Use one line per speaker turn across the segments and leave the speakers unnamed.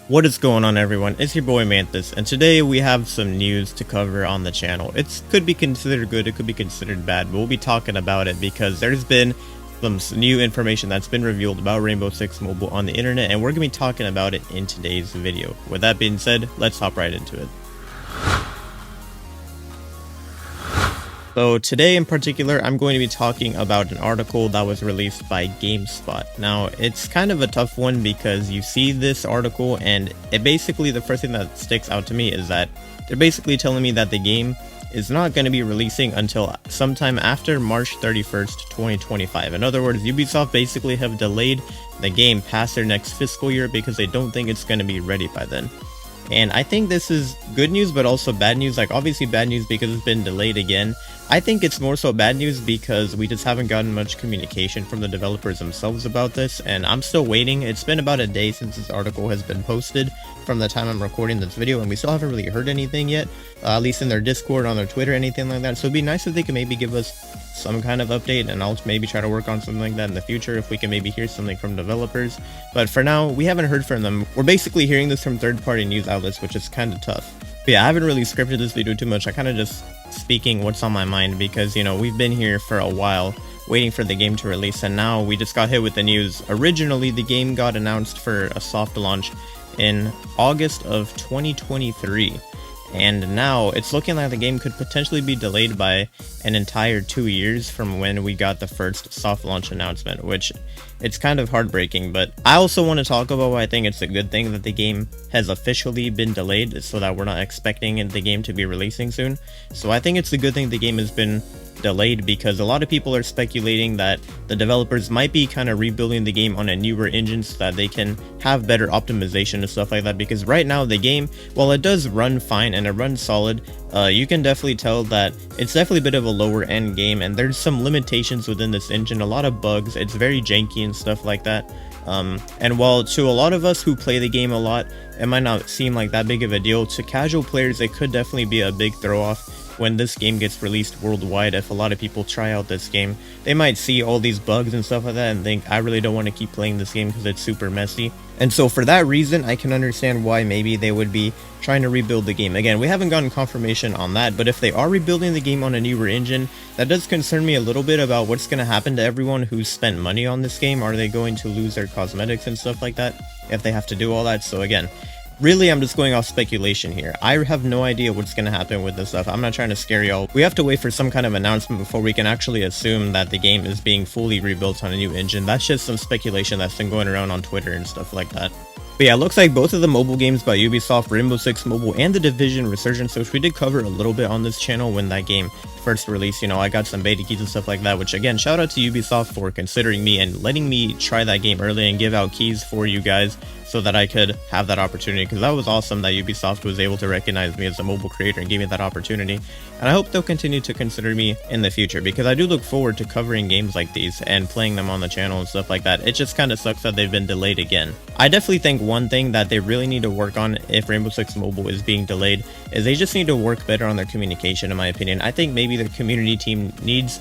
What is going on, everyone? It's your boy Manthus, and today we have some news to cover on the channel. It could be considered good, it could be considered bad, but we'll be talking about it because there's been some new information that's been revealed about Rainbow Six Mobile on the internet, and we're going to be talking about it in today's video. With that being said, let's hop right into it. So today in particular, I'm going to be talking about an article that was released by Gamespot. Now, it's kind of a tough one because you see this article and it basically, the first thing that sticks out to me is that they're basically telling me that the game is not going to be releasing until sometime after March 31st, 2025. In other words, Ubisoft basically have delayed the game past their next fiscal year because they don't think it's going to be ready by then. And I think this is good news, but also bad news. Like, obviously bad news because it's been delayed again. I think it's more so bad news because we just haven't gotten much communication from the developers themselves about this, and I'm still waiting. It's been about a day since this article has been posted from the time I'm recording this video, and we still haven't really heard anything yet, at least in their Discord, on their Twitter, anything like that. So it'd be nice if they could maybe give us some kind of update, and I'll maybe try to work on something like that in the future if we can maybe hear something from developers. But for now, we haven't heard from them. We're basically hearing this from third-party news outlets, which is kind of tough. But yeah, I haven't really scripted this video too much. I kind of just speaking what's on my mind because, you know, we've been here for a while waiting for the game to release, and now we just got hit with the news. Originally, the game got announced for a soft launch in August of 2023. And now it's looking like the game could potentially be delayed by an entire 2 years from when we got the first soft launch announcement, which it's kind of heartbreaking. But I also want to talk about why I think it's a good thing that the game has officially been delayed so that we're not expecting the game to be releasing soon. So I think it's a good thing the game has been delayed because a lot of people are speculating that the developers might be kind of rebuilding the game on a newer engine so that they can have better optimization and stuff like that, because right now the game, while it does run fine and it runs solid, you can definitely tell that it's definitely a bit of a lower end game and there's some limitations within this engine, a lot of bugs, it's very janky and stuff like that. And while to a lot of us who play the game a lot, it might not seem like that big of a deal, to casual players it could definitely be a big throw off when this game gets released worldwide. If a lot of people try out this game, they might see all these bugs and stuff like that and think, I really don't want to keep playing this game because it's super messy. And so for that reason, I can understand why maybe they would be trying to rebuild the game. Again, we haven't gotten confirmation on that, but if they are rebuilding the game on a newer engine, that does concern me a little bit about what's going to happen to everyone who's spent money on this game. Are they going to lose their cosmetics and stuff like that if they have to do all that? So again, really, I'm just going off speculation here. I have no idea what's going to happen with this stuff. I'm not trying to scare y'all. We have to wait for some kind of announcement before we can actually assume that the game is being fully rebuilt on a new engine. That's just some speculation that's been going around on Twitter and stuff like that. But yeah, it looks like both of the mobile games by Ubisoft, Rainbow Six Mobile and The Division Resurgence, which we did cover a little bit on this channel when that game first released. You know, I got some beta keys and stuff like that, which again, shout out to Ubisoft for considering me and letting me try that game early and give out keys for you guys so that I could have that opportunity, because that was awesome that Ubisoft was able to recognize me as a mobile creator and give me that opportunity. And I hope they'll continue to consider me in the future, because I do look forward to covering games like these and playing them on the channel and stuff like that. It just kind of sucks that they've been delayed again. I definitely think one thing that they really need to work on if Rainbow Six Mobile is being delayed is they just need to work better on their communication, in my opinion. I think maybe their community team needs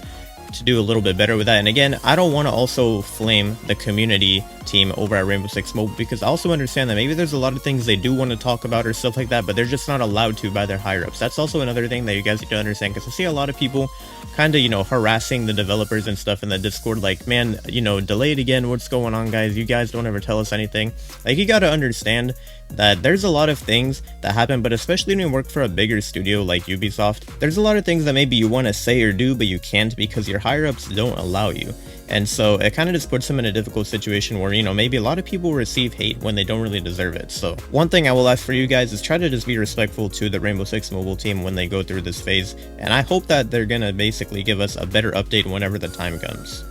to do a little bit better with that. And again, I don't want to also flame the community team over at Rainbow Six Mobile, because I also understand that maybe there's a lot of things they do want to talk about or stuff like that, but they're just not allowed to by their higher ups. That's also another thing that you guys need to understand, because I see a lot of people kind of, you know, harassing the developers and stuff in the Discord, like, man, you know, delayed again, what's going on, guys? You guys don't ever tell us anything. Like, you got to understand that there's a lot of things that happen, but especially when you work for a bigger studio like Ubisoft, there's a lot of things that maybe you want to say or do, but you can't because your higher ups don't allow you. And so it kind of just puts them in a difficult situation where, you know, maybe a lot of people receive hate when they don't really deserve it. So one thing I will ask for you guys is try to just be respectful to the Rainbow Six Mobile team when they go through this phase. And I hope that they're going to basically give us a better update whenever the time comes.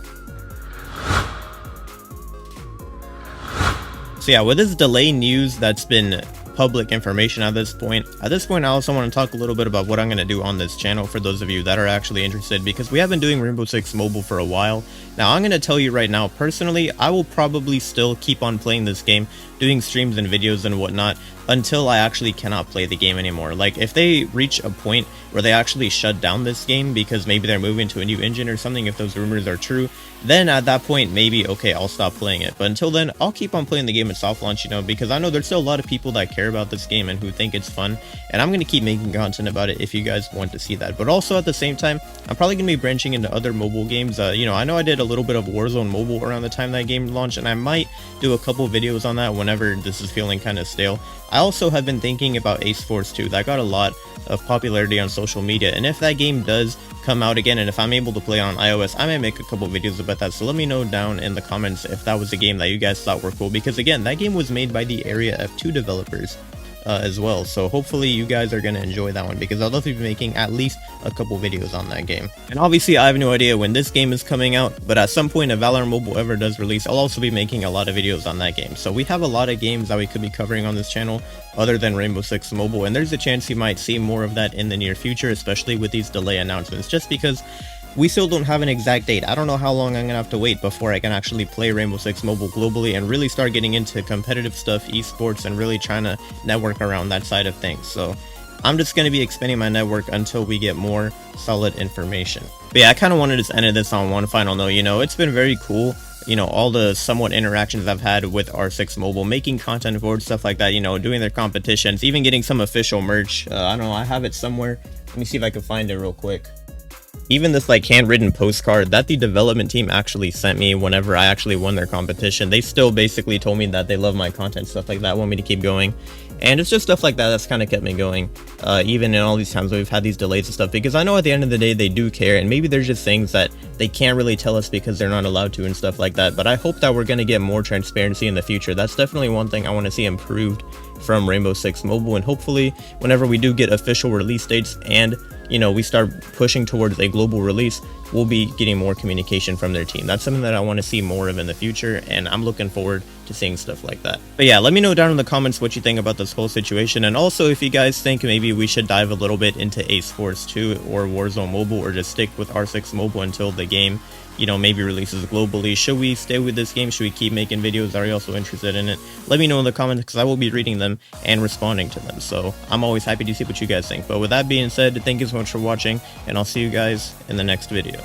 So yeah, with this delay news that's been public information at this point. At this point, I also want to talk a little bit about what I'm going to do on this channel for those of you that are actually interested, because we have been doing Rainbow Six Mobile for a while. Now, I'm going to tell you right now, personally, I will probably still keep on playing this game, doing streams and videos and whatnot, until I actually cannot play the game anymore. Like, if they reach a point where they actually shut down this game because maybe they're moving to a new engine or something, if those rumors are true, then at that point, maybe, okay, I'll stop playing it. But until then, I'll keep on playing the game at soft launch, you know, because I know there's still a lot of people that care about this game and who think it's fun, and I'm going to keep making content about it if you guys want to see that. But also, at the same time, I'm probably going to be branching into other mobile games. You know, I know I did a little bit of Warzone Mobile around the time that game launched, and I might do a couple videos on that whenever this is feeling kind of stale. I also have been thinking about Ace Force 2. That got a lot of popularity on social media, and if that game does come out again, and if I'm able to play on iOS, I might make a couple videos about that. So let me know down in the comments if that was a game that you guys thought were cool, because again, that game was made by the Area F2 developers as well. So hopefully you guys are going to enjoy that one, because I'll definitely be making at least a couple videos on that game. And obviously I have no idea when this game is coming out, but at some point if Valorant Mobile ever does release, I'll also be making a lot of videos on that game. So we have a lot of games that we could be covering on this channel other than Rainbow Six Mobile, and there's a chance you might see more of that in the near future, especially with these delay announcements, just because we still don't have an exact date. I don't know how long I'm gonna have to wait before I can actually play Rainbow Six Mobile globally and really start getting into competitive stuff, esports, and really trying to network around that side of things. So I'm just gonna be expanding my network until we get more solid information. But yeah, I kind of wanted to end this on one final note. You know, it's been very cool, you know, all the somewhat interactions I've had with R6 Mobile, making content for stuff like that, you know, doing their competitions, even getting some official merch. I don't know, I have it somewhere. Let me see if I can find it real quick. Even this like handwritten postcard that the development team actually sent me whenever I actually won their competition, they still basically told me that they love my content, stuff like that, want me to keep going. And it's just stuff like that that's kind of kept me going, even in all these times where we've had these delays and stuff, because I know at the end of the day they do care, and maybe there's just things that they can't really tell us because they're not allowed to and stuff like that. But I hope that we're going to get more transparency in the future. That's definitely one thing I want to see improved from Rainbow Six Mobile, and hopefully whenever we do get official release dates and, you know, we start pushing towards a global release, we'll be getting more communication from their team. That's something that I want to see more of in the future, and I'm looking forward to seeing stuff like that. But yeah, let me know down in the comments what you think about this whole situation, and also if you guys think maybe we should dive a little bit into Ace Force 2 or Warzone Mobile, or just stick with R6 Mobile until the game, you know, maybe releases globally. Should we stay with this game? Should we keep making videos? Are you also interested in it? Let me know in the comments, because I will be reading them and responding to them. So I'm always happy to see what you guys think. But with that being said, thank you so much for watching, and I'll see you guys in the next video.